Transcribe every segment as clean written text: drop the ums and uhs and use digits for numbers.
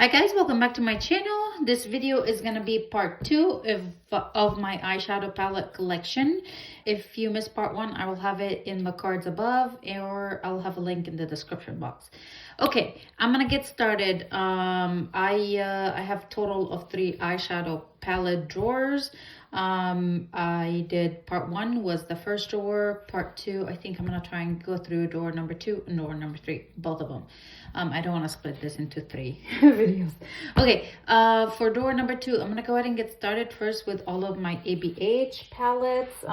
Hi guys, welcome back to my channel. This video is going to be part 2 of my eyeshadow palette collection. If you missed part 1, I will have it in the cards above, or I'll have a link in the description box. Okay, I'm gonna get started. I have total of 3 eyeshadow palette drawers. I did part 1 was the first drawer. Part 2, I think I'm gonna try and go through drawer number 2 and drawer number 3, both of them. I don't want to split this into 3 videos. Okay, for drawer number 2, I'm gonna go ahead and get started first with all of my ABH palettes.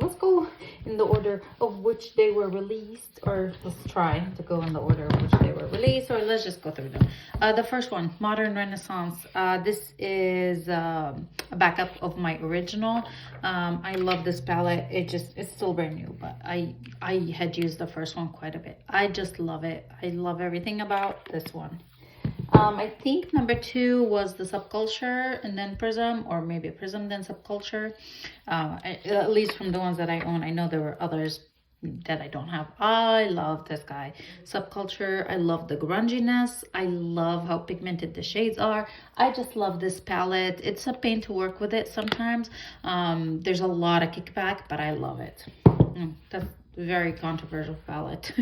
Let's go in the order of which they were released, or let's try to go in the order of which they were released, or let's just go through them. The first one, Modern Renaissance. This is a backup of my original. I love this palette. It's still brand new, but I had used the first one quite a bit. I just love it. I love everything about this one. I think number 2 was the Subculture and then Prism, or maybe Prism then Subculture. At least from the ones that I own. I know there were others that I don't have. I love this guy, Subculture. I love the grunginess. I love how pigmented the shades are. I just love this palette. It's a pain to work with it sometimes. There's a lot of kickback, but I love it. That's a very controversial palette.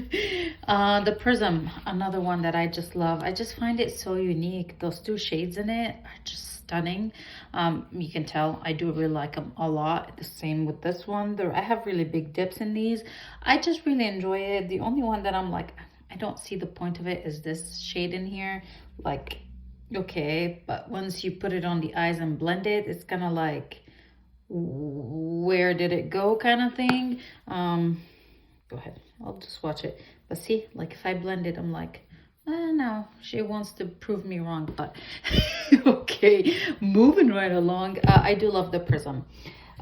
The Prism, another one that I just love. I just find it so unique. Those 2 shades in it are just stunning. You can tell I do really like them a lot. The same with this one. I have really big dips in these. I just really enjoy it. The only one that I'm like, I don't see the point of it is this shade in here. Like, okay, but once you put it on the eyes and blend it, it's kind of like, where did it go kind of thing. Go ahead, I'll just watch it. But see, like if I blend it, I'm like, no, she wants to prove me wrong, but okay, moving right along. I do love the Prism.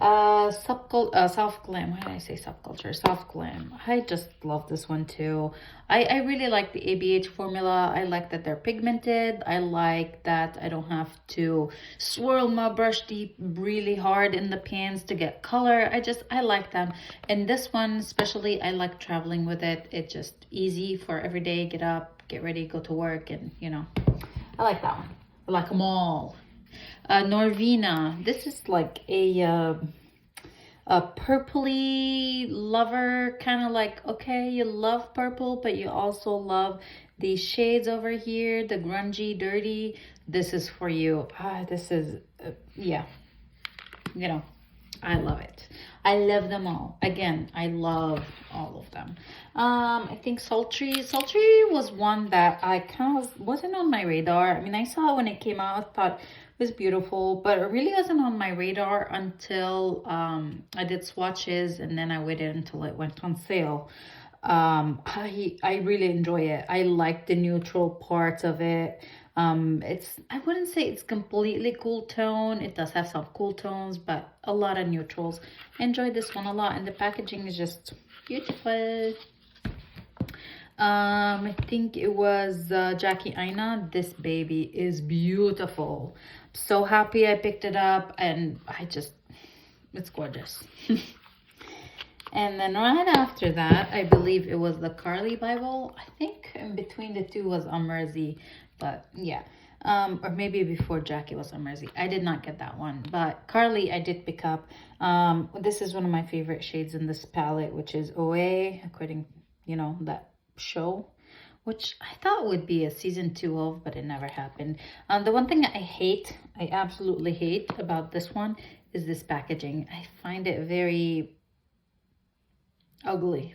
Soft Glam. Why did I say Subculture? Soft Glam. I just love this one too. I really like the ABH formula. I like that they're pigmented. I like that I don't have to swirl my brush deep really hard in the pans to get color. I like them. And this one especially, I like traveling with it. It's just easy for every day. Get up, get ready, go to work, and you know, I like that one. I like them all. Norvina. This is like a purpley lover, kind of like, okay, you love purple, but you also love these shades over here, the grungy, dirty. This is for you. This is, yeah, you know, I love it. I love them all. Again, I love all of them. I think Sultry was one that I kind of wasn't on my radar. I mean, I saw it when it came out. I thought it was beautiful, but it really wasn't on my radar until I did swatches, and then I waited until it went on sale. I really enjoy it. I like the neutral parts of it. I wouldn't say it's completely cool tone. It does have some cool tones, but a lot of neutrals. I enjoyed this one a lot, and the packaging is just beautiful. I think it was Jackie Aina. This baby is beautiful. So happy I picked it up, and it's gorgeous. And then right after that, I believe it was the Carly Bible. I think in between the 2 was Mercy, but yeah. Or maybe before Jackie was Mercy. I did not get that one, but Carly I did pick up. This is one of my favorite shades in this palette, which is OA, according, you know, that show, which I thought would be a season 2 of, but it never happened. The one thing I absolutely hate about this one is this packaging. I find it very ugly.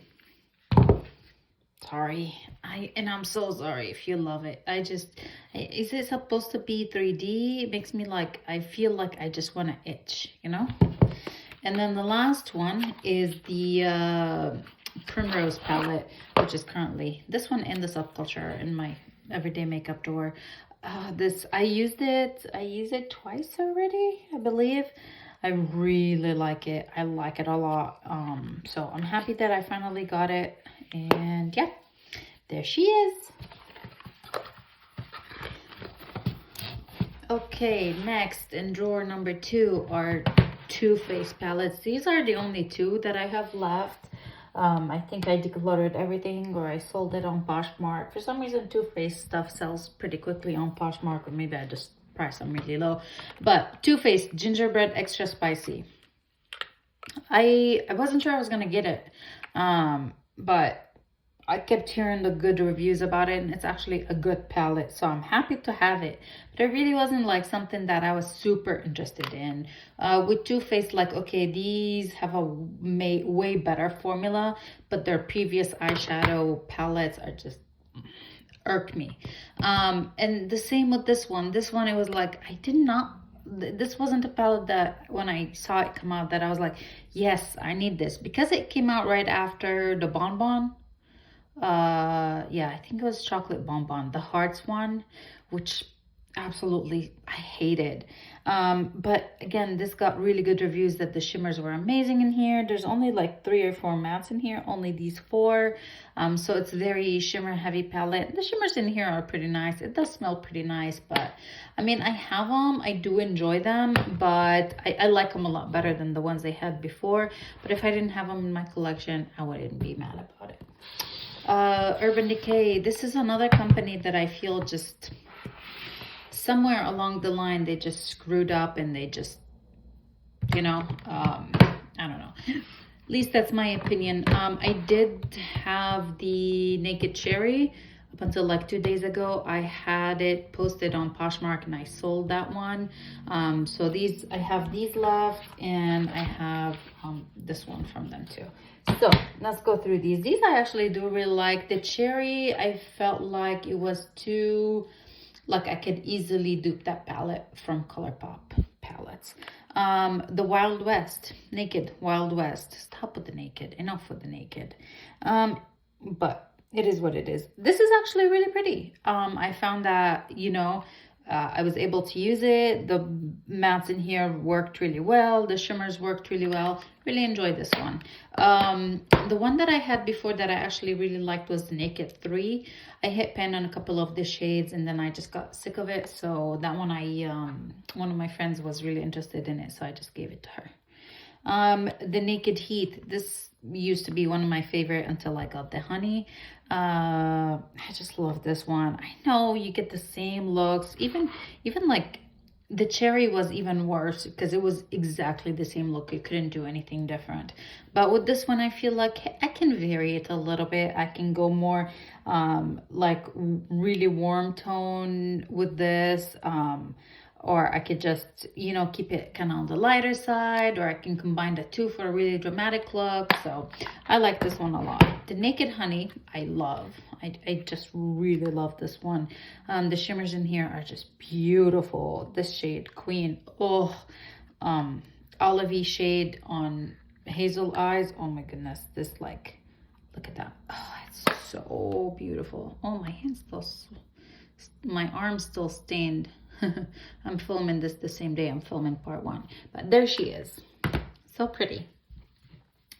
Sorry. I'm so sorry if you love it. Is it supposed to be 3D? It makes me like, I feel like I just want to itch, you know? And then the last one is the Primrose Palette, which is currently this one in the Subculture in my everyday makeup drawer. I used it twice already, I believe. I really like it. I like it a lot. So I'm happy that I finally got it. And yeah, there she is. Okay, next in drawer number 2 are Too Faced palettes. These are the only 2 that I have left. I think I decluttered everything, or I sold it on Poshmark. For some reason, Too Faced stuff sells pretty quickly on Poshmark, or maybe I just price them really low. But Too Faced Gingerbread Extra Spicy. I wasn't sure I was gonna get it, but I kept hearing the good reviews about it, and it's actually a good palette, so I'm happy to have it. But it really wasn't like something that I was super interested in. With Too Faced, like, okay, these have a way better formula, but their previous eyeshadow palettes are just irk me. And the same with this one. This one, it was like, this wasn't a palette that when I saw it come out that I was like, yes, I need this, because it came out right after the Bonbon. Yeah, I think it was Chocolate Bonbon, the Hearts one, which absolutely I hated. But again, this got really good reviews that the shimmers were amazing in here. There's only like 3 or 4 mattes in here, only these 4. So it's very shimmer heavy palette. The shimmers in here are pretty nice. It does smell pretty nice, but I mean, I have them, I do enjoy them, but I like them a lot better than the ones they had before. But if I didn't have them in my collection, I wouldn't be mad about it. Urban Decay, this is another company that I feel just somewhere along the line they just screwed up, and they just, you know, I don't know, at least that's my opinion. I did have the Naked Cherry up until like 2 days ago. I had it posted on Poshmark and I sold that one. So these, I have these left, and I have this one from them too. So let's go through these. These I actually do really like. The Cherry, I felt like it was too, like I could easily dupe that palette from Colourpop palettes. The Wild West, Naked Wild West. Stop with the naked, enough with the naked. But it is what it is. This is actually really pretty. I found that, you know, I was able to use it. The mattes in here worked really well. The shimmers worked really well. Really enjoyed this one. The one that I had before that I actually really liked was the Naked 3. I hit pan on a couple of the shades, and then I just got sick of it. So that one, one of my friends was really interested in it, so I just gave it to her. The Naked Heat, this used to be one of my favorite until I got the Honey. I just love this one. I know you get the same looks, even like the Cherry was even worse because it was exactly the same look. You couldn't do anything different. But with this one, I feel like I can vary it a little bit. I can go more like really warm tone with this, or I could just, you know, keep it kind of on the lighter side, or I can combine the two for a really dramatic look. So I like this one a lot. The Naked Honey, I love. I just really love this one. The shimmers in here are just beautiful. This shade, Queen, oh, olivey shade on hazel eyes. Oh my goodness, this, like, look at that. Oh, it's so beautiful. Oh, my hand's still, my arm's still stained. I'm filming this the same day I'm filming part 1, but there she is. So pretty.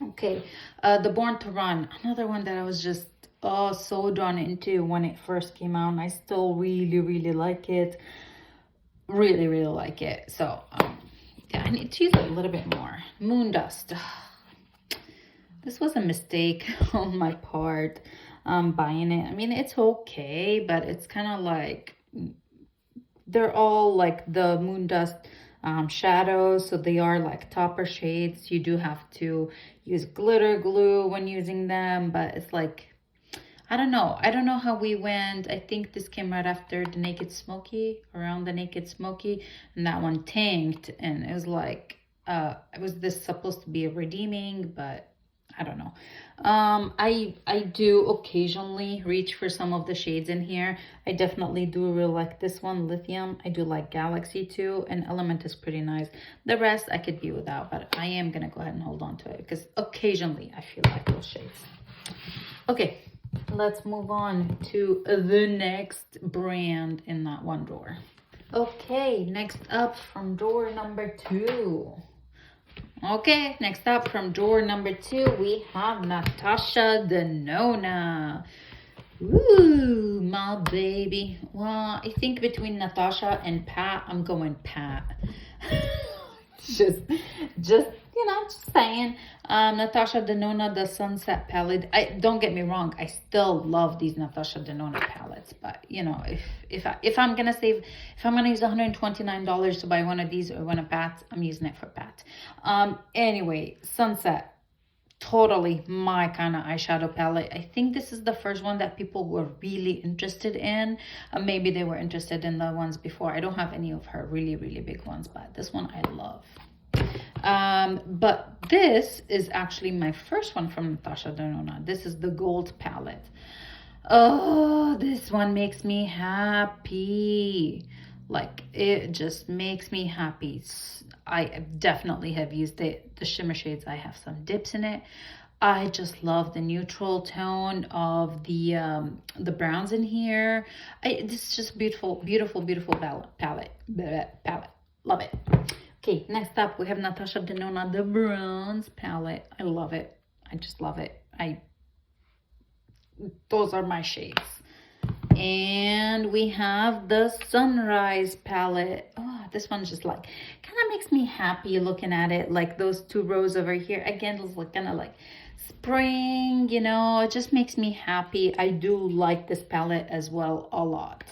Okay, the Born to Run, another one that I was just so drawn into when it first came out, and I still really like it. Really like it. So yeah, I need to use it a little bit more. Moon Dust. This was a mistake on my part, buying it. I mean, it's okay, but it's kind of like, they're all like the Moon Dust shadows, so they are like topper shades. You do have to use glitter glue when using them, but it's like, I don't know how we went. I think this came right after the Naked Smoky, around the Naked Smoky, and that one tanked, and it was like, was this supposed to be a redeeming, but I don't know. I do occasionally reach for some of the shades in here. I definitely do really like this one, Lithium. I do like Galaxy too, and Element is pretty nice. The rest I could be without, but I am gonna go ahead and hold on to it because occasionally I feel like those shades. Okay, let's move on to the next brand in that one drawer. Okay, next up from drawer number 2. Okay, next up from drawer number 2, we have Natasha Denona. Ooh, my baby. Well, I think between Natasha and Pat, I'm going Pat. just, you know, just saying. Natasha Denona, the Sunset Palette. Don't get me wrong, I still love these Natasha Denona palettes, but you know, if I'm gonna save, if I'm gonna use $129 to buy one of these or one of Pat's, I'm using it for Pat. Anyway, Sunset, totally my kind of eyeshadow palette. I think this is the first one that people were really interested in. Maybe they were interested in the ones before. I don't have any of her really big ones, but this one I love. But this is actually my first one from Natasha Denona. This is the gold palette. Oh, this one makes me happy. Like, it just makes me happy. I definitely have used the shimmer shades. I have some dips in it. I just love the neutral tone of the browns in here. This is just beautiful palette. Love it. Okay, next up we have Natasha Denon, the bronze palette. I love it. I just love it. Those are my shades. And we have the Sunrise palette. Oh, this one's just like, kind of makes me happy looking at it. Like those two rows over here. Again, it's like kind of like spring, you know, it just makes me happy. I do like this palette as well a lot.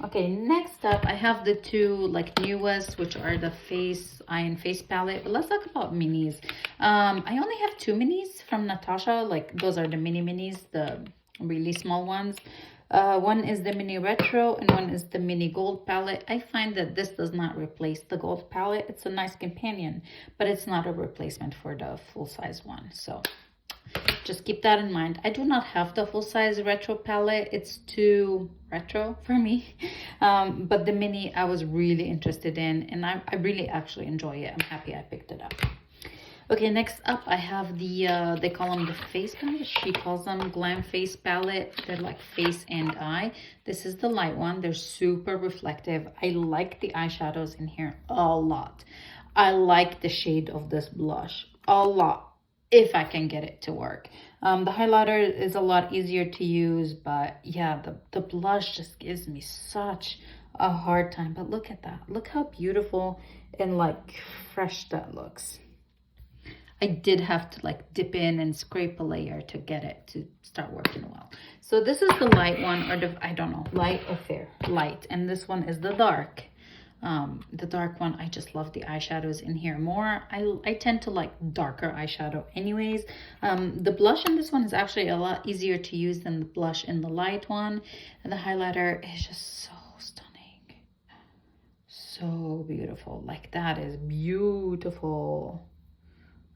Okay, next up I have the two like newest, which are the Eye and Face palette. But let's talk about minis. I only have two minis from Natasha. Like those are the minis, the really small ones. One is the mini retro and one is the mini gold palette. I find that this does not replace the gold palette. It's a nice companion, but it's not a replacement for the full-size one. So just keep that in mind. I do not have the full-size retro palette. It's too retro for me. But the mini I was really interested in, and I really actually enjoy it. I'm happy I picked it up. Okay, next up I have the, they call them the face palette. She calls them Glam face palette. They're like face and eye. This is the light one. They're super reflective. I like the eyeshadows in here a lot. I like the shade of this blush a lot, if I can get it to work. The highlighter is a lot easier to use, but yeah, the blush just gives me such a hard time. But look at that. Look how beautiful and like fresh that looks. I did have to like dip in and scrape a layer to get it to start working well. So this is the light one, or the, I don't know, light or fair? Light. And this one is the dark. The dark one, I just love the eyeshadows in here more. I tend to like darker eyeshadow anyways. The blush in this one is actually a lot easier to use than the blush in the light one. And the highlighter is just so stunning. So beautiful. Like that is beautiful.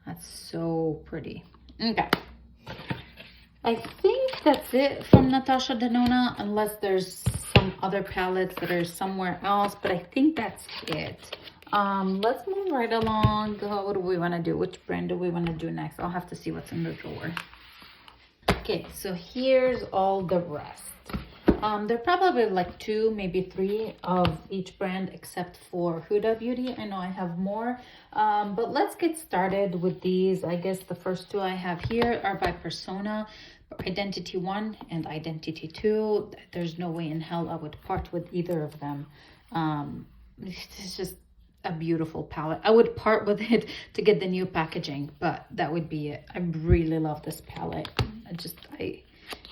That's so pretty. Okay. I think that's it from Natasha Denona, unless there's some other palettes that are somewhere else, but I think that's it. Let's move right along. What do we want to do? Which brand do we want to do next? I'll have to see what's in the drawer. Okay, so here's all the rest. There are probably like 2, maybe 3 of each brand except for Huda Beauty. I know I have more, but let's get started with these. I guess the first 2 I have here are by Persona, Identity 1 and Identity 2. There's no way in hell I would part with either of them. It's just a beautiful palette. I would part with it to get the new packaging, but that would be it. I really love this palette.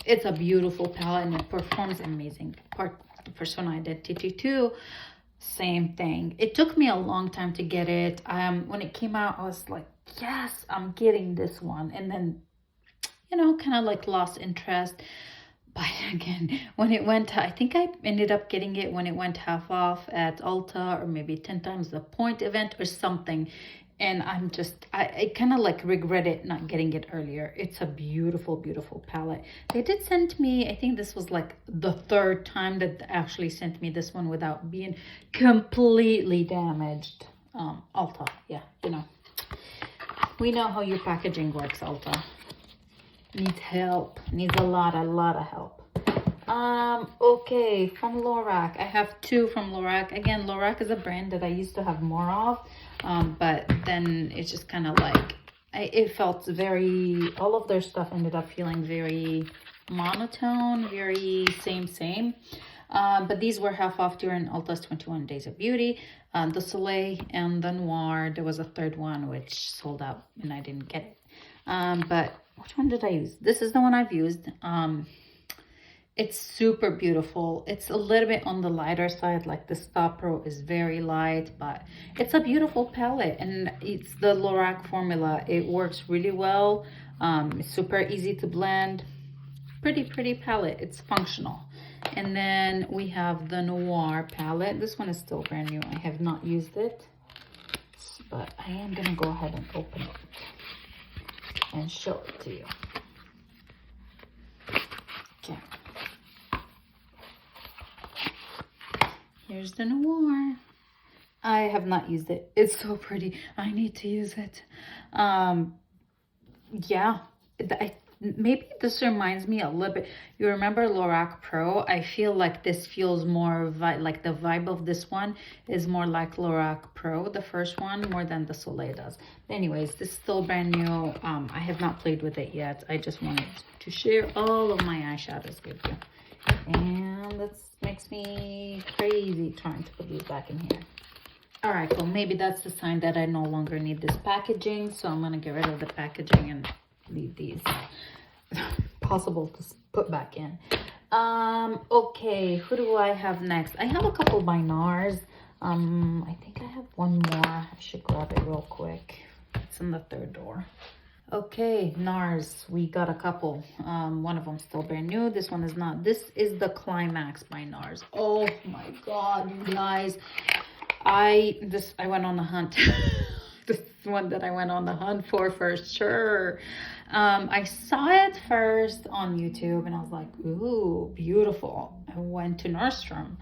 It's a beautiful palette and it performs amazing. Persona Identity 2, same thing. It took me a long time to get it. When it came out, I was like, yes, I'm getting this one. And then, you know, kind of like lost interest. But again, when it went, I think I ended up getting it when it went half off at Ulta, or maybe 10 times the point event or something. And I kind of like regret it not getting it earlier. It's a beautiful palette. They did send me, I think this was like the 3rd time that they actually sent me this one without being completely damaged. Ulta, yeah, you know. We know how your packaging works, Ulta. Needs help, needs a lot of help. Okay, from Lorac. I have 2 from Lorac. Again, Lorac is a brand that I used to have more of. But then it's just kind of like, it felt very, all of their stuff ended up feeling very monotone, very same. But these were half off during Ulta's 21 Days of Beauty. The Soleil and the Noir. There was a third one which sold out and I didn't get it. But which one did I use? This is the one I've used. It's super beautiful. It's a little bit on the lighter side, like the Stop Pro is very light, but it's a beautiful palette, and it's the Lorac formula. It works really well. It's super easy to blend. Pretty palette. It's functional. And then we have the Noir palette. This one is still brand new. I have not used it, but I am gonna go ahead and open it and show it to you. Okay. Here's the Noir. I have not used it. It's so pretty. I need to use it. Yeah. Maybe this reminds me a little bit. You remember Lorac Pro? I feel like this feels more like the vibe of this one is more like Lorac Pro, the first one, more than the Soleil does. Anyways, this is still brand new. I have not played with it yet. I just wanted to share all of my eyeshadows with you. And this makes me crazy trying to put these back in here. All right, well, maybe that's the sign that I no longer need this packaging. So I'm gonna get rid of the packaging and leave these possible to put back in. Okay, who do I have next? I have a couple by Nars. I think I have one more. I should grab it real quick. It's in the third drawer. Okay, Nars, we got a couple. One of them still brand new. This one is not. This is the Climax by Nars. Oh my god, you guys. I went on the hunt. This is one that I went on the hunt for sure. I saw it first on YouTube and I was like, ooh, beautiful. I went to Nordstrom.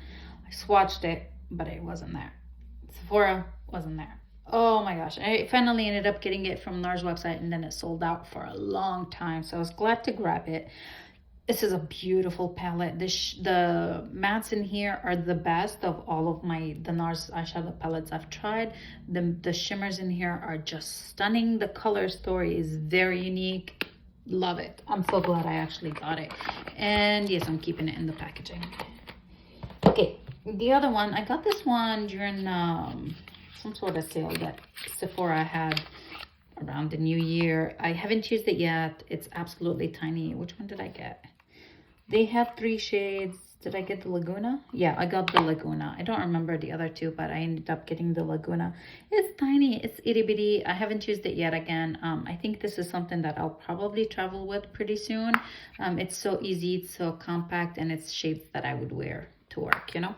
I swatched it, but it wasn't there. Sephora wasn't there. Oh my gosh. I finally ended up getting it from Nars website and then it sold out for a long time. So I was glad to grab it. This is a beautiful palette. The mattes in here are the best of all of the Nars eyeshadow palettes I've tried. The shimmers in here are just stunning. The color story is very unique. Love it. I'm so glad I actually got it. And yes, I'm keeping it in the packaging. Okay, the other one, I got this one during some sort of sale that Sephora had around the new year. I haven't used it yet. It's absolutely tiny. Which one did I get? They have 3 shades. Did I get the Laguna? Yeah, I got the Laguna. I don't remember the other two, but I ended up getting the Laguna. It's tiny. It's itty bitty. I haven't used it yet again. I think this is something that I'll probably travel with pretty soon. It's so easy, it's so compact, and it's shapes that I would wear to work, you know?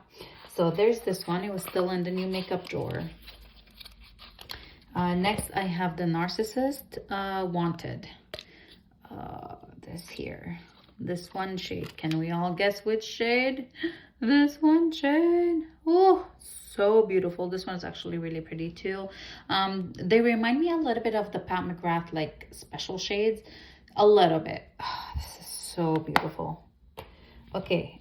So there's this one. It was still in the new makeup drawer. Next, I have the Narcissist Wanted. This here. This one shade. Can we all guess which shade? This one shade. Oh, so beautiful. This one's actually really pretty too. They remind me a little bit of the Pat McGrath like special shades. A little bit. Oh, this is so beautiful. Okay,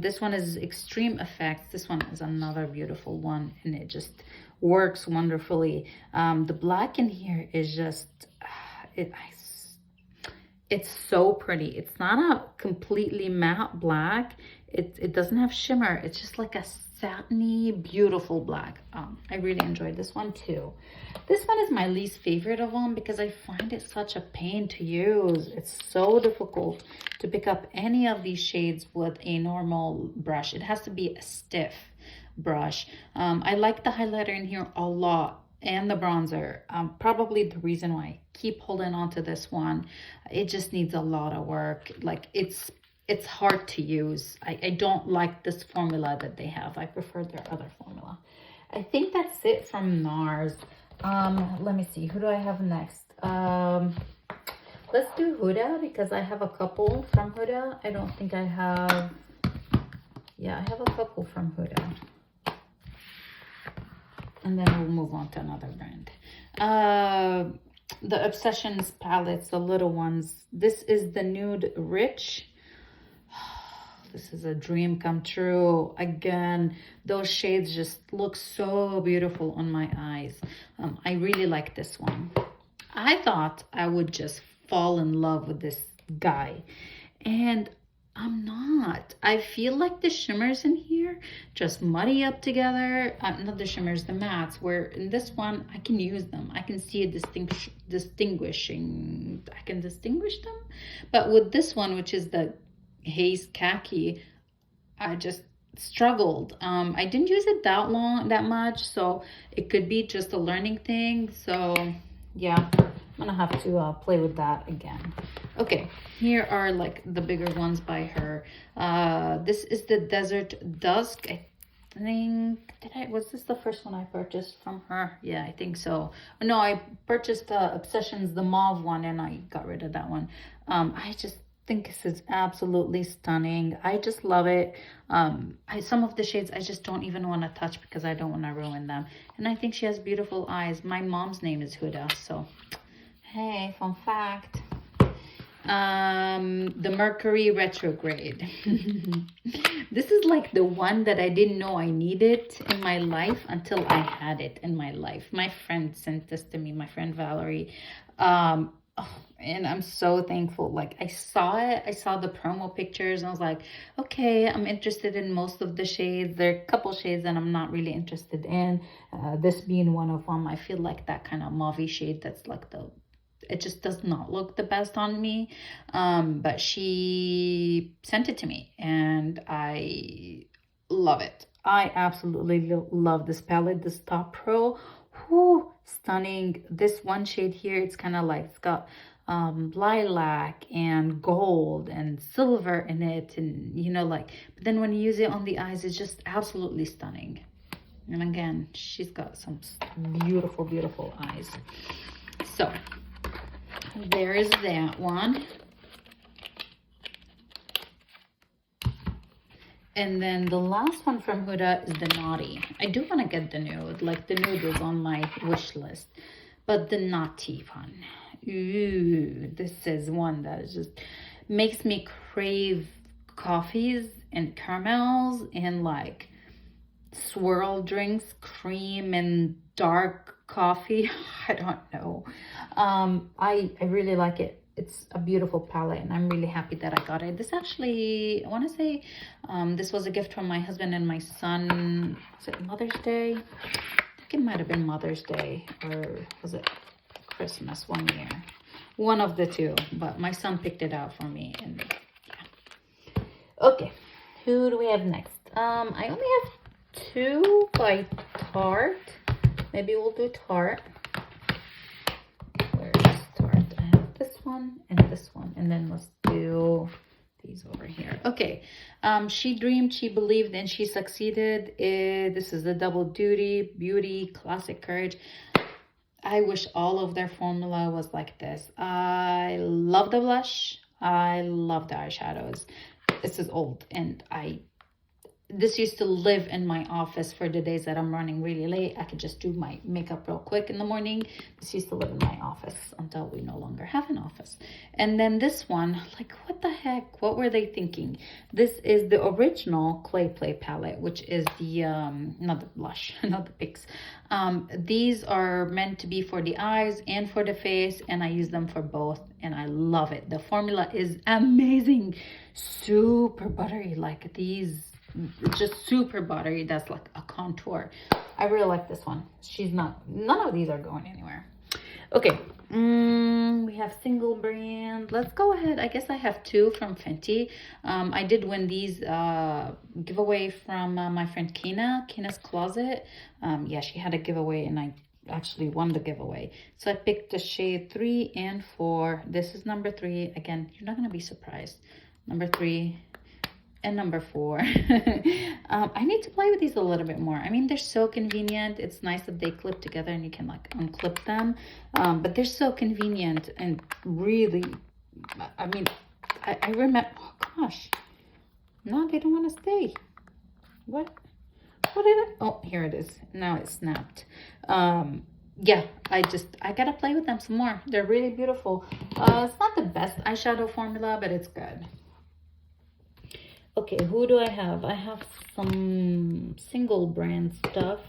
this one is Extreme Effects. This one is another beautiful one and it just works wonderfully. The black in here is just it's so pretty. It's not a completely matte black. It doesn't have shimmer. It's just like a satiny, beautiful black. I really enjoyed this one too. This one is my least favorite of them because I find it such a pain to use. It's so difficult to pick up any of these shades with a normal brush. It has to be a stiff brush. I like the highlighter in here a lot and the bronzer. Probably the reason why I keep holding on to this one. It just needs a lot of work. Like it's hard to use. I don't like this formula that they have. I prefer their other formula. I think that's it from Nars. Let me see. Who do I have next? Let's do HUDA because I have a couple from HUDA. I don't think I have... Yeah, I have a couple from HUDA. And then we'll move on to another brand. The Obsessions palettes, the little ones. This is the Nude Rich. This is a dream come true. Again, those shades just look so beautiful on my eyes. I really like this one. I thought I would just fall in love with this guy. And I'm not. I feel like the shimmers in here just muddy up together. Not the shimmers, the mattes, where in this one, I can use them. I can see a distinguishing, I can distinguish them. But with this one, which is the haze khaki, I just struggled. I didn't use it that much, so it could be just a learning thing. So yeah, I'm gonna have to play with that again. Okay, here are like the bigger ones by her. This is the Desert Dusk. I think, was this the first one I purchased from her? Yeah, I think so. No, I purchased Obsessions, the mauve one, and I got rid of that one. I just think this is absolutely stunning. I just love it. Some of the shades I just don't even want to touch because I don't want to ruin them. And I think she has beautiful eyes. My mom's name is Huda, so hey, fun fact. The Mercury Retrograde. This is like the one that I didn't know I needed in my life until I had it in my life. My friend sent this to me, my friend Valerie. And I'm so thankful. Like, I saw it, I saw the promo pictures, and I was like, okay, I'm interested in most of the shades. There are a couple shades that I'm not really interested in, this being one of them. I feel like that kind of mauve shade, that's like it just does not look the best on me. But she sent it to me and I love it. I absolutely love this palette, this top pro. Whoo, stunning. This one shade here, it's kind of like, it's got lilac and gold and silver in it, and you know, like, but then when you use it on the eyes, it's just absolutely stunning. And again, she's got some beautiful, beautiful eyes. So there is that one. And then the last one from Huda is the Naughty. I do want to get the nude. Like, the nude is on my wish list. But the Naughty one. Ooh, this is one that just makes me crave coffees and caramels and like swirl drinks, cream and dark coffee. I don't know. I really like it. It's a beautiful palette and I'm really happy that I got it. This actually, I want to say, this was a gift from my husband and my son. Was it Mother's Day? I think it might have been Mother's Day, or was it Christmas one year? One of the two, but my son picked it out for me. And yeah. Okay, who do we have next? I only have two by Tarte. Maybe we'll do Tarte. Where's Tarte? I have this one and this one, and then let's do these over here. Okay, she dreamed, she believed, and she succeeded. This is the Double Duty Beauty Classic Courage. I wish all of their formula was like this. I love the blush. I love the eyeshadows. This is old, and this used to live in my office for the days that I'm running really late. I could just do my makeup real quick in the morning. This used to live in my office until we no longer have an office. And then this one, like, what the heck? What were they thinking? This is the original Clay Play palette, which is the, not the blush, not the picks. These are meant to be for the eyes and for the face, and I use them for both, and I love it. The formula is amazing. Super buttery, like these. Just super buttery. That's like a contour. I really like this one. None of these are going anywhere. Okay, we have single brand. Let's go ahead. I guess I have two from Fenty. I did win these giveaway from my friend Kina's Closet. Yeah, she had a giveaway and I actually won the giveaway. So I picked the shade 3 and 4. This is number 3. Again, you're not going to be surprised. Number 3 and number 4. I need to play with these a little bit more. I mean, they're so convenient. It's nice that they clip together and you can like unclip them. But they're so convenient and really, I mean, I remember, oh gosh, no, they don't want to stay. What did it? Oh, here it is. Now it snapped. Yeah, I gotta play with them some more. They're really beautiful. It's not the best eyeshadow formula, but it's good. Okay, who do I have? I have some single brand stuff.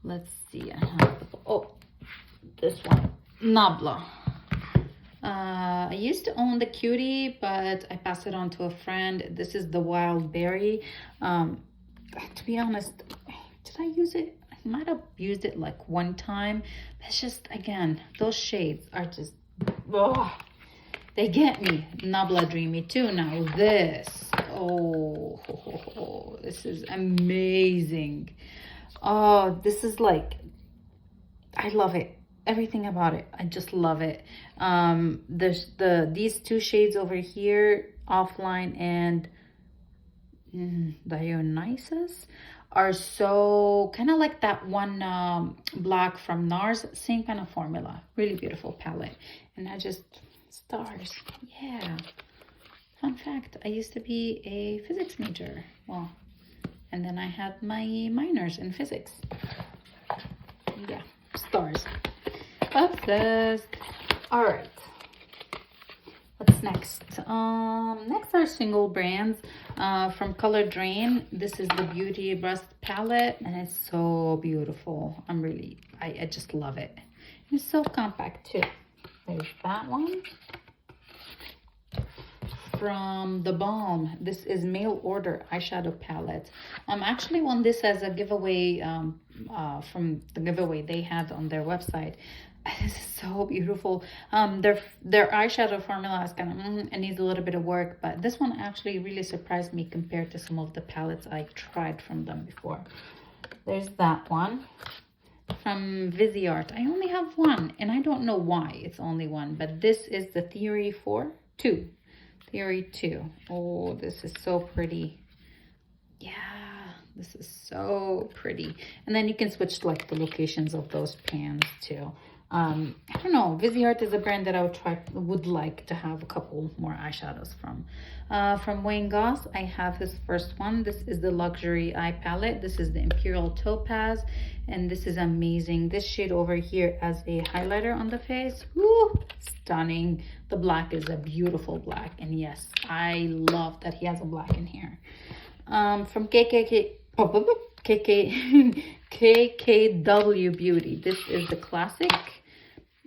Let's see. I have, oh, this one, Nabla. I used to own the Cutie, but I passed it on to a friend. This is the Wild Berry. To be honest, did I use it? I might have used it like one time. It's just, again, those shades are just, oh, they get me. Nabla Dreamy too. Now this, oh, this is amazing. Oh, this is like, I love it. Everything about it, I just love it. There's these two shades over here, Offline and Dionysus, are so kind of like that one black from Nars. Same kind of formula. Really beautiful palette. And I just, stars, yeah. Fun fact, I used to be a physics major. Well, and then I had my minors in physics. Yeah, stars. Obsessed. All right, what's next? Next are single brands from Color Drain. This is the Beauty Rust palette, and it's so beautiful. I just love it. It's so compact too. There's that one. From The Balm, this is mail order eyeshadow palette. Actually won this as a giveaway from the giveaway they had on their website. This is so beautiful. Their eyeshadow formula is kind of it needs a little bit of work, but this one actually really surprised me compared to some of the palettes I tried from them before. There's that one from Viseart. I only have one, and I don't know why it's only one, but this is the Theory 2. Theory 2. Oh, this is so pretty. Yeah, this is so pretty. And then you can switch like the locations of those pans too. I don't know, Viseart is a brand that I would like to have a couple more eyeshadows from. From Wayne Goss, I have his first one. This is the Luxury Eye Palette. This is the Imperial Topaz, and this is amazing. This shade over here as a highlighter on the face, woo, stunning. The black is a beautiful black, and yes, I love that he has a black in here. From KKW Beauty, this is the classic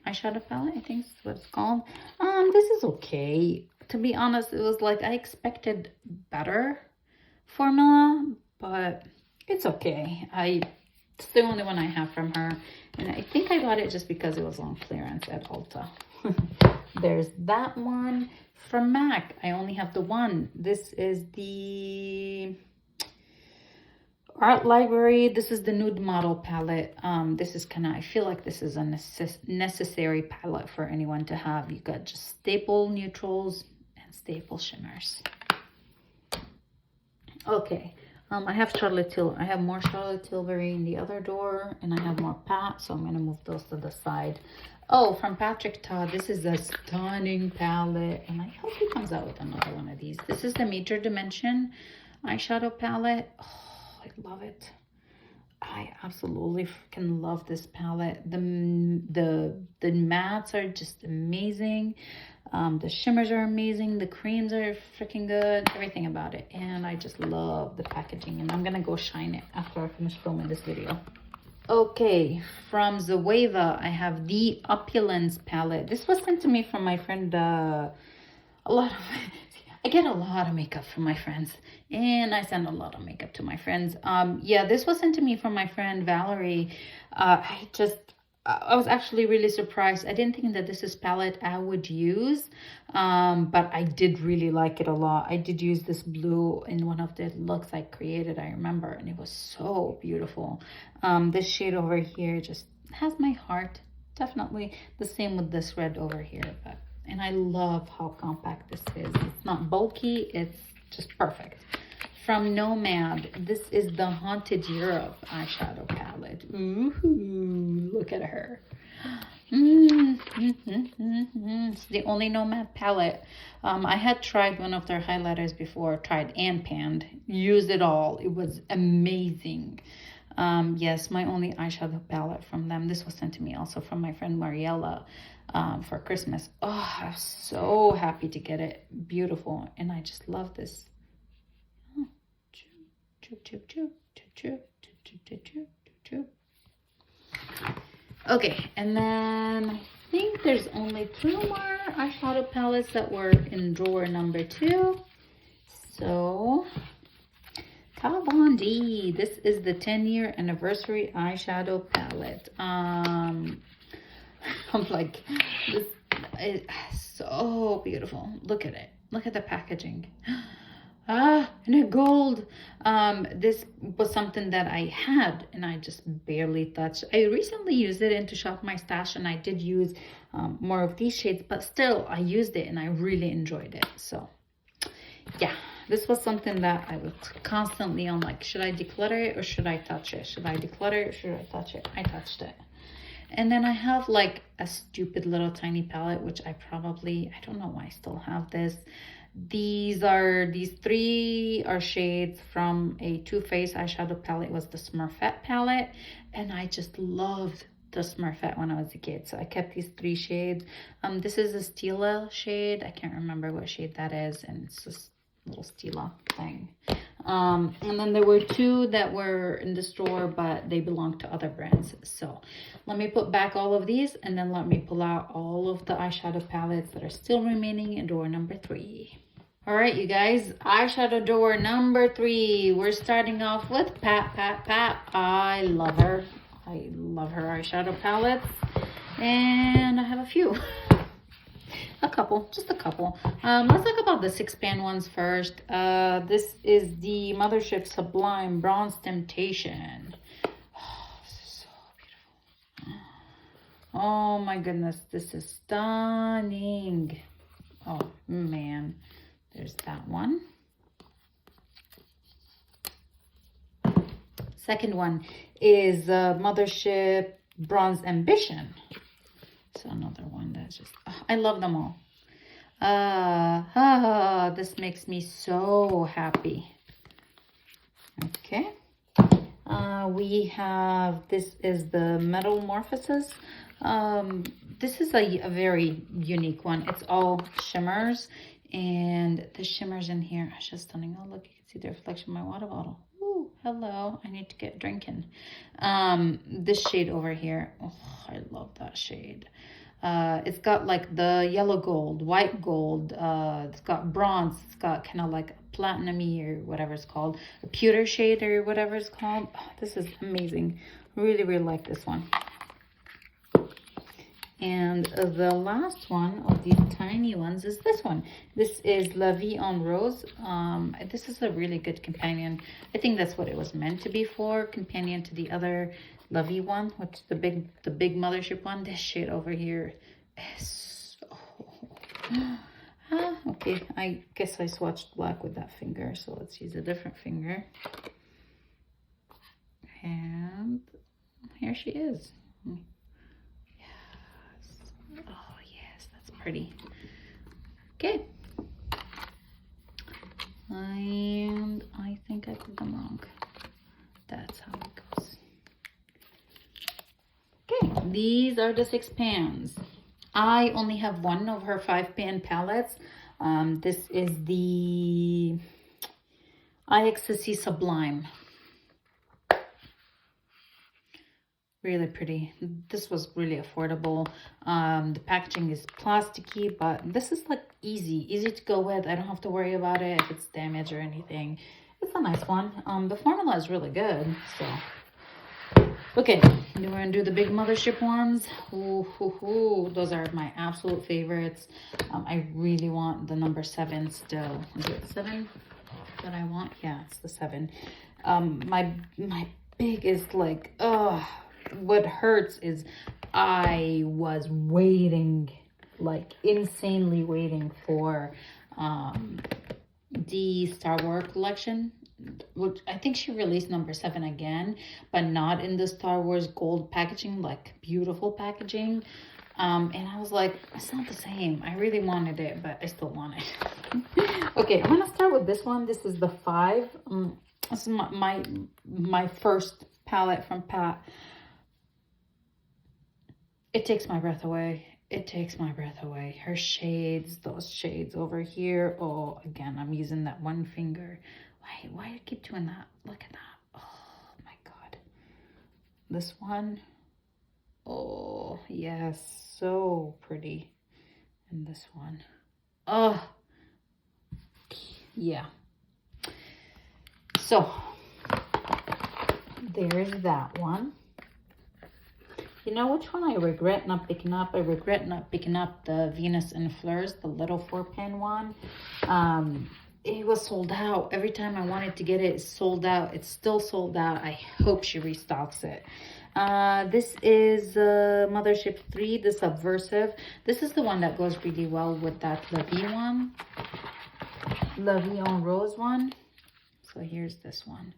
eyeshadow palette, I think is what it's called. This is okay. To be honest, it was like I expected better formula, but it's okay. It's the only one I have from her, and I think I got it just because it was on clearance at Ulta. There's that one from MAC. I only have the one. This is the Art Library. This is the Nude Model palette. This is kind of, I feel like this is a necessary palette for anyone to have. You got just staple neutrals and staple shimmers. Okay, I have Charlotte Tilbury. I have more Charlotte Tilbury in the other door, and I have more Pat, so I'm going to move those to the side. Oh, from Patrick Todd, this is a stunning palette, and I hope he comes out with another one of these. This is the Major Dimension eyeshadow palette. Oh, I love it. I absolutely freaking love this palette. The mattes are just amazing. The shimmers are amazing. The creams are freaking good. Everything about it. And I just love the packaging. And I'm going to go shine it after I finish filming this video. Okay, from Zoeva, I have the Opulence palette. This was sent to me from my friend, I get a lot of makeup from my friends, and I send a lot of makeup to my friends. Yeah, this was sent to me from my friend Valerie. I was actually really surprised. I didn't think that this is palette I would use, but I did really like it a lot. I did use this blue in one of the looks I created, I remember, and it was so beautiful. This shade over here just has my heart, definitely. The same with this red over here, and I love how compact this is. It's not bulky, it's just perfect. From Nomad, this is the Haunted Europe eyeshadow palette. Ooh, look at her. It's the only Nomad palette. I had tried one of their highlighters before, tried and panned, used it all. It was amazing. Yes, my only eyeshadow palette from them. This was sent to me also from my friend Mariella for Christmas. Oh, I was so happy to get it. Beautiful. And I just love this. Okay, and then I think there's only two more. eyeshadow palettes that were in drawer number 2. So, Kat Von D, this is the 10-year anniversary eyeshadow palette. I'm like, this is so beautiful. Look at it. Look at the packaging. And a gold. This was something that I had and I just barely touched. I recently used it to shop my stash, and I did use more of these shades, but still I used it and I really enjoyed it. So yeah, this was something that I was constantly on, like, should I declutter it or should I touch it? Should I declutter it or should I touch it? I touched it. And then I have like a stupid little tiny palette, which I don't know why I still have this. These 3 are shades from a Too Faced eyeshadow palette. It was the Smurfette palette, and I just loved the Smurfette when I was a kid, so I kept these 3 shades. This is a Stila shade. I can't remember what shade that is, and it's just a little Stila thing. And then there were 2 that were in the store, but they belong to other brands. So let me put back all of these, and then let me pull out all of the eyeshadow palettes that are still remaining in drawer number 3. All right, you guys, eyeshadow drawer number 3. We're starting off with Pat. I love her. I love her eyeshadow palettes, and I have a few. Just a couple. Let's talk about the 6-pan ones first. This is the Mothership Sublime Bronze Temptation. Oh, this is so beautiful. Oh my goodness, this is stunning. Oh man, there's that one. Second one is Mothership Bronze Ambition. So another one that's just, I love them all. This makes me so happy. Okay. We have, this is the Metamorphosis. This is a very unique one. It's all shimmers, and the shimmers in here are just stunning. Oh, look, you can see the reflection of my water bottle. Ooh, hello, I need to get drinking. This shade over here, oh, I love that shade. It's got like the yellow gold, white gold, it's got bronze, it's got kind of like platinum-y or whatever it's called, a pewter shade or whatever it's called. Oh, this is amazing. Really, really like this one. And the last one of these tiny ones is this one. This is La Vie en Rose. This is a really good companion. I think that's what it was meant to be for, companion to the other La Vie one, which is the big Mothership one. This shade over here is so... okay, I guess I swatched black with that finger, so let's use a different finger. And here she is. Oh yes, that's pretty. Okay. And I think I did them wrong. That's how it goes. Okay, these are the 6 pans. I only have one of her 5-pan palettes. This is the Ecstasy Sublime. Really pretty. This was really affordable. The packaging is plasticky, but this is like easy to go with. I don't have to worry about it if it's damaged or anything. It's a nice one. The formula is really good. So okay, we're gonna do the big Mothership ones. Ooh, those are my absolute favorites. I really want the number 7 still. Is it 7 that I want? Yeah, it's the 7. My biggest, like, what hurts is I was waiting, like insanely waiting for the Star Wars collection, which I think she released number 7 again, but not in the Star Wars gold packaging, like beautiful packaging. And I was like, it's not the same. I really wanted it, but I still want it. Okay, I'm gonna start with this one. This is the 5. This is my first palette from Pat. It takes my breath away. It takes my breath away. Her shades, those shades over here. Oh, again, I'm using that one finger. Why do I keep doing that? Look at that. Oh my God. This one. Oh, yes, so pretty. And this one. Oh, yeah. So, there's that one. You know which one I regret not picking up? I regret not picking up the Venus in Fleurs, the little 4-pan one. It was sold out. Every time I wanted to get it, it's sold out. It's still sold out. I hope she restocks it. This is Mothership 3, the Subversive. This is the one that goes really well with that La Vie one. La Vie en Rose one. So here's this one.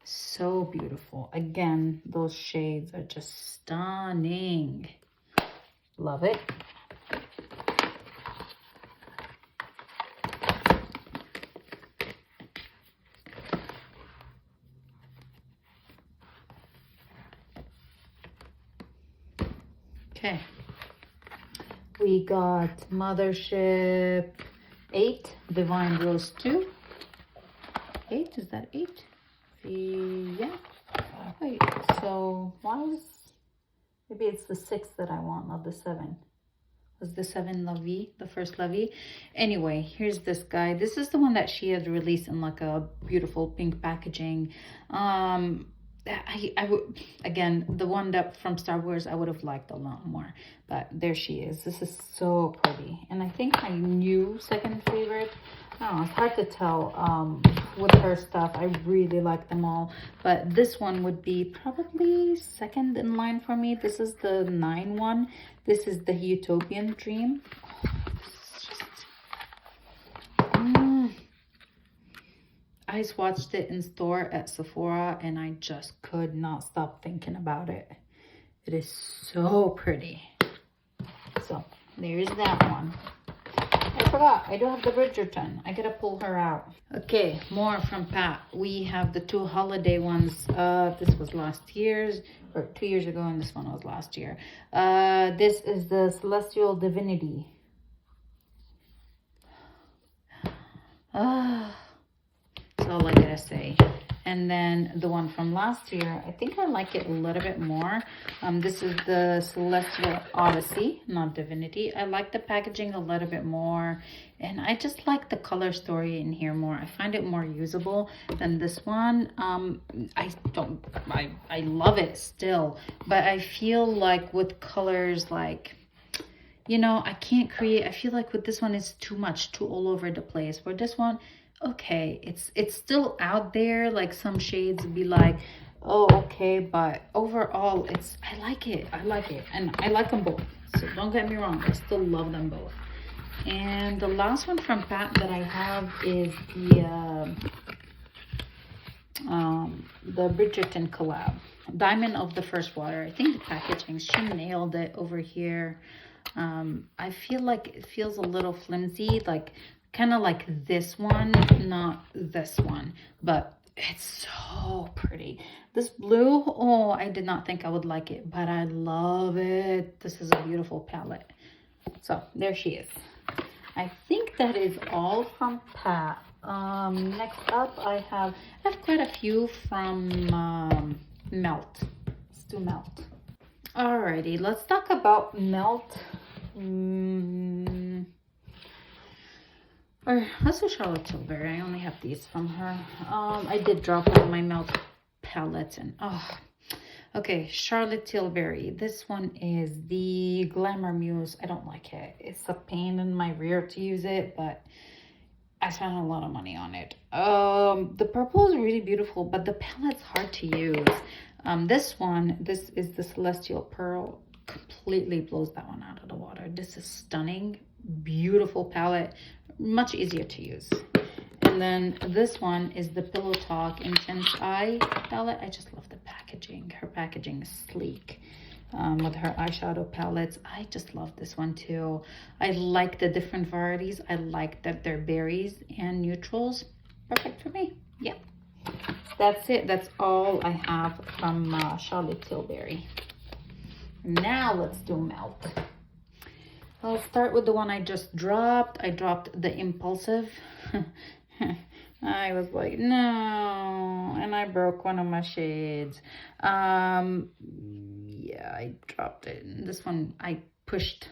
So beautiful. Again, those shades are just stunning. Love it. Okay. We got Mothership 8, Divine Rose 2. 8, is that 8? Yeah. Wait, so why is, maybe it's the 6 that I want, not the 7. Was the 7 La Vie, the first La Vie? Anyway, here's this guy. This is the one that she had released in like a beautiful pink packaging. I would, again, the one that from Star Wars I would have liked a lot more, but there she is. This is so pretty, and I think my new second favorite. I don't know, it's hard to tell with her stuff. I really like them all, but this one would be probably second in line for me. This is the 9 one. This is the Utopian Dream. I swatched it in store at Sephora and I just could not stop thinking about it. It is so pretty. So there's that one. I forgot, I do have the Bridgerton. I gotta pull her out. Okay, more from Pat. We have the 2 holiday ones. This was last year's, or 2 years ago, and this one was last year. This is the Celestial Divinity. That's all I gotta say. And then the one from last year, I think I like it a little bit more. This is the Celestial Odyssey, not Divinity. I like the packaging a little bit more, and I just like the color story in here more. I find it more usable than this one. I love it still, but I feel like with colors, like, you know, I can't create. I feel like with this one, it's too much, too all over the place. Where this one, okay, it's still out there. Like some shades would be like, oh, okay, but overall, I like it, and I like them both. So don't get me wrong, I still love them both. And the last one from Pat that I have is the Bridgerton collab, Diamond of the First Water. I think the packaging, she nailed it over here. I feel like it feels a little flimsy, like kind of like this one, not this one, but it's so pretty. This blue, oh, I did not think I would like it, but I love it. This is a beautiful palette. So there she is. I think that is all from Pat. Next up, I have quite a few from Melt. Let's do Melt. Alrighty, let's talk about Melt. Or let's do Charlotte Tilbury. I only have these from her. I did drop one of my Melt palettes, and okay, Charlotte Tilbury. This one is the Glamour Muse. I don't like it. It's a pain in my rear to use it, but I spent a lot of money on it. The purple is really beautiful, but the palette's hard to use. This is the Celestial Pearl. Completely blows that one out of the water. This is stunning, beautiful palette, much easier to use. And then this one is the Pillow Talk Intense Eye palette. I just love the packaging. Her packaging is sleek. With her eyeshadow palettes, I just love this one too. I like the different varieties. I like that they're berries and neutrals. Perfect for me. Yeah, that's it. That's all I have from Charlotte Tilbury. Now let's do Melt. I'll start with the one I just dropped. I dropped the Impulsive. I was like, no, and I broke one of my shades. Yeah, I dropped it. And this one I pushed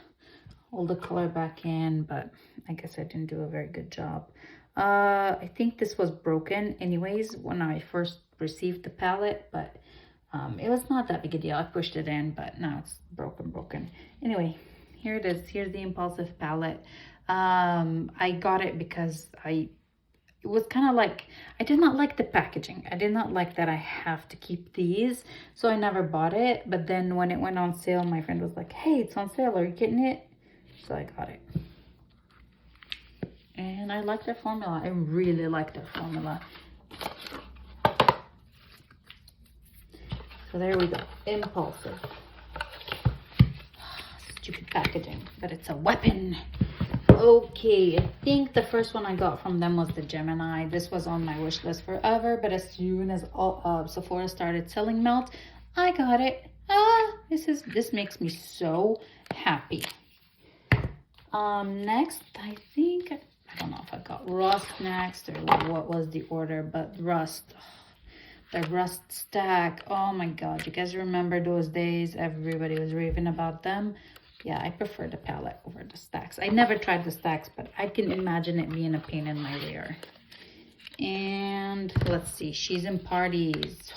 all the color back in, but I guess I didn't do a very good job. I think this was broken anyways when I first received the palette, but it was not that big a deal. I pushed it in, but now it's broken. Anyway, here it is. Here's the Impulsive palette. I got it because it was kind of like, I did not like the packaging. I did not like that I have to keep these, so I never bought it. But then when it went on sale, my friend was like, hey, it's on sale, are you getting it? So I got it. And I like their formula. I really like their formula. So there we go. Impulsive. Stupid packaging, but it's a weapon. Okay, I think the first one I got from them was the Gemini. This was on my wish list forever, but as soon as Sephora started selling melt, I got it. This makes me so happy. Next, I think, I don't know if I got Rust next or what was the order, but Rust. The Rust stack. Oh my god, you guys remember those days? Everybody was raving about them. Yeah, I prefer the palette over the stacks. I never tried the stacks, but I can imagine it being a pain in my rear. And let's see, She's in Parties.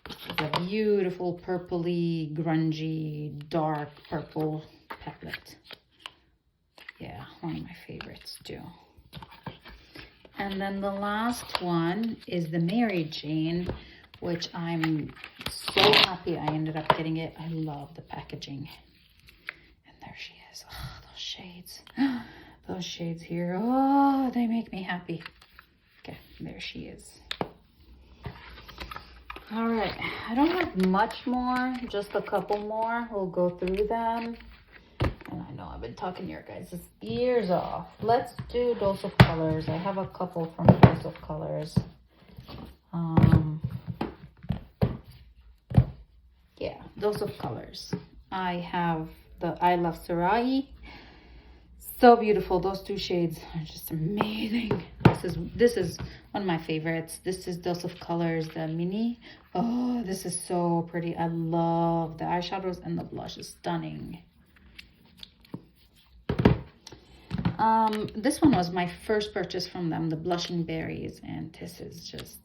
This is a beautiful purpley, grungy, dark purple palette. Yeah, one of my favorites too. And then the last one is the Mary Jane, which I'm so happy I ended up getting it. I love the packaging. And there she is. Oh, those shades. Those shades here. Oh, they make me happy. Okay, there she is. All right, I don't have much more, just a couple more. We'll go through them. And I know I've been talking your guys' ears off. Let's do Dose of Colors. I have a couple from Dose of Colors. Yeah, Dose of Colors. I have the I Love Sarai. So beautiful. Those two shades are just amazing. This is one of my favorites. This is Dose of Colors, the mini. Oh, this is so pretty. I love the eyeshadows, and the blush is stunning. This one was my first purchase from them, the Blushing Berries, and this is just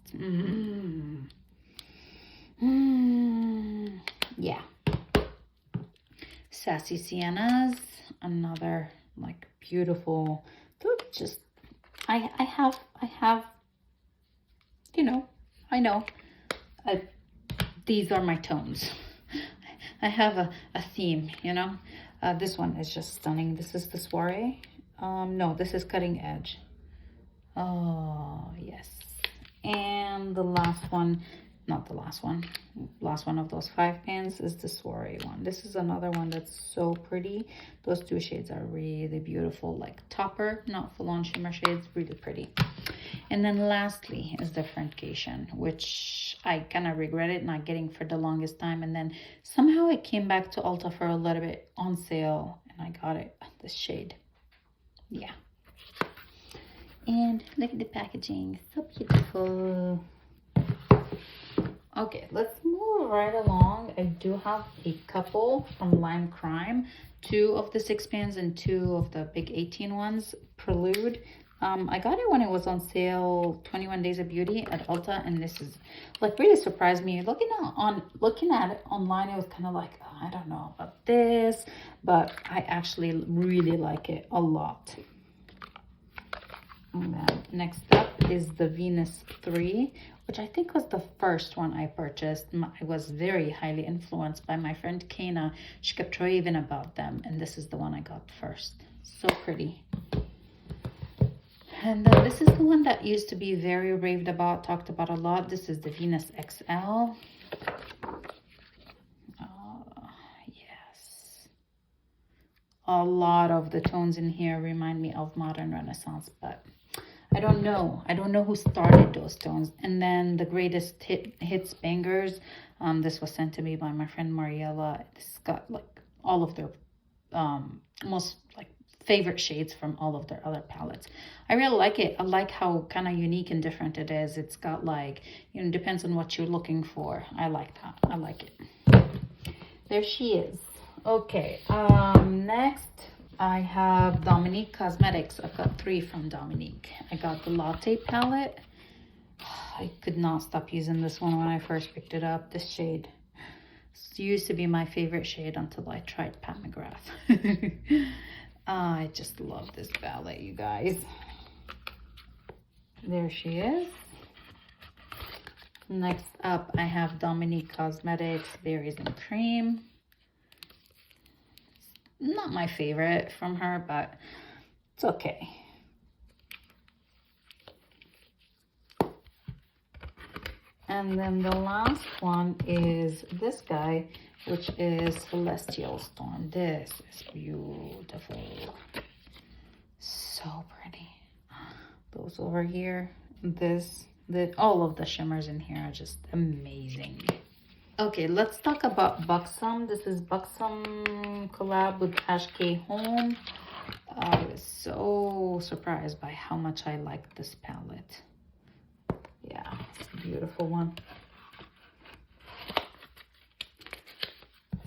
yeah. Sassy Siennas, another like beautiful, just I have you know, I know these are my tones. I have a theme, you know. This one is just stunning. This is the Soiree. No, this is Cutting Edge. Oh, yes. And the last one, not the last one of those 5 pans is the Soiree one. This is another one that's so pretty. Those two shades are really beautiful, like topper, not full-on shimmer shades, really pretty. And then lastly is the Friendcation, which I kind of regretted not getting for the longest time. And then somehow it came back to Ulta for a little bit on sale, and I got it, this shade. Yeah. And look at the packaging, so beautiful. Okay, let's move right along. I do have a couple from Lime Crime, 2 of the 6 pans and 2 of the big 18 ones. Prelude. I got it when it was on sale, 21 Days of Beauty at Ulta, and this is like really surprised me. Looking at it online, it was kind of like, oh, I don't know about this, but I actually really like it a lot. And then next up is the Venus 3, which I think was the first one I purchased. I was very highly influenced by my friend Kana. She kept raving about them, and this is the one I got first. So pretty. And then this is the one that used to be very raved about, talked about a lot. This is the Venus XL. Yes. A lot of the tones in here remind me of Modern Renaissance, but I don't know. I don't know who started those tones. And then the Greatest Hits Bangers. This was sent to me by my friend Mariella. It's got like all of their most like favorite shades from all of their other palettes. I really like it. I like how kind of unique and different it is. It's got like, you know, depends on what you're looking for. I like that. I like it. There she is. Okay, next I have Dominique Cosmetics. I've got 3 from Dominique. I got the Latte Palette. I could not stop using this one when I first picked it up. This shade used to be my favorite shade until I tried Pat McGrath. I just love this palette, you guys. There she is. Next up, I have Dominique Cosmetics Berries and Cream. Not my favorite from her, but it's okay. And then the last one is this guy, which is Celestial Storm. This is beautiful. So pretty. Those over here, all of the shimmers in here are just amazing. Okay, let's talk about Buxom. This is Buxom collab with Ash K Home. I was so surprised by how much I like this palette. Yeah, it's a beautiful one.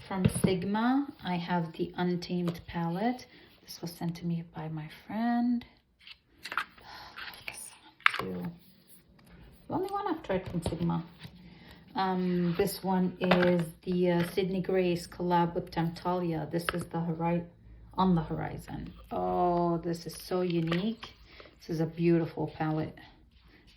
From Sigma, I have the Untamed palette. This was sent to me by my friend. I love this one too. The only one I've tried from Sigma. This one is the Sydney Grace collab with Temptalia. This is the On the Horizon. Oh, this is so unique. This is a beautiful palette.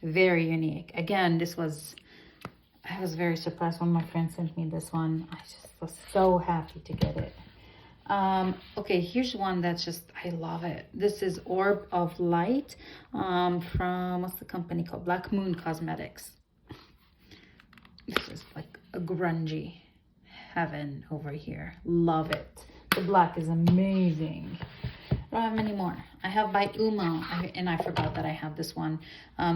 Very unique. Again, I was very surprised when my friend sent me this one. I just was so happy to get it. Okay, here's one that's just, I love it. This is Orb of Light from, what's the company called? Black Moon Cosmetics. This is like a grungy heaven over here. Love it. The black is amazing. I don't have many more. I have by Uma, and I forgot that I have this one.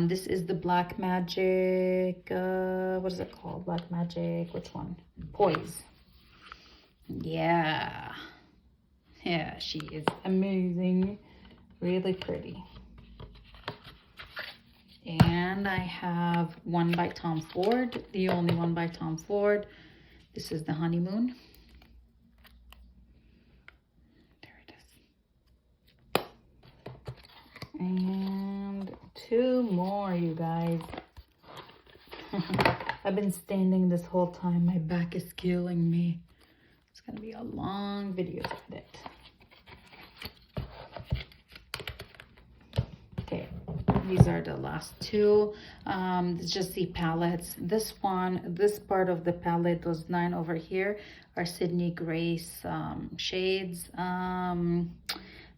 This is the Black Magic, what is it called? Black Magic, which one? Poise. Yeah. Yeah, she is amazing. Really pretty. And I have one by Tom Ford, the only one by Tom Ford. This is the Honeymoon. There it is. And 2 more, you guys. I've been standing this whole time. My back is killing me. It's gonna be a long video to edit. Okay, these are the last 2. Just the palettes. This part of the palette, those 9 over here, are Sydney Grace shades.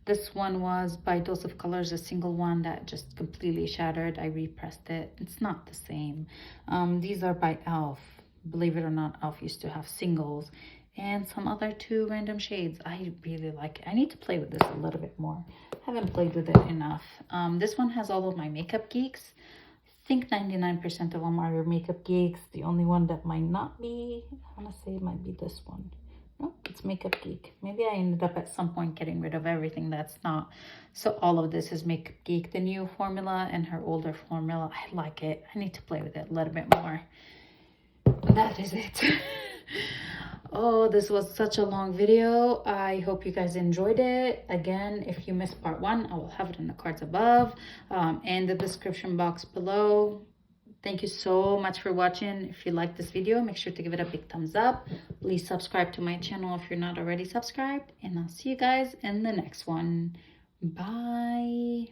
This one was by Dose of Colors, a single one that just completely shattered. I repressed it. It's not the same. These are by e.l.f. Believe it or not, e.l.f. used to have singles. And some other 2 random shades. I really like it. I need to play with this a little bit more. Haven't played with it enough. This one has all of my Makeup Geeks. I think 99% of them are your Makeup Geeks. The only one that might not be, I want to say it might be this one. No, it's Makeup Geek. Maybe I ended up at some point getting rid of everything that's not. So all of this is Makeup Geek, the new formula and her older formula. I like it. I need to play with it a little bit more. That is it. Oh, this was such a long video. I hope you guys enjoyed it. Again, if you missed part 1, I will have it in the cards above and the description box below. Thank you so much for watching. If you like this video, make sure to give it a big thumbs up. Please subscribe to my channel if you're not already subscribed. And I'll see you guys in the next one. Bye.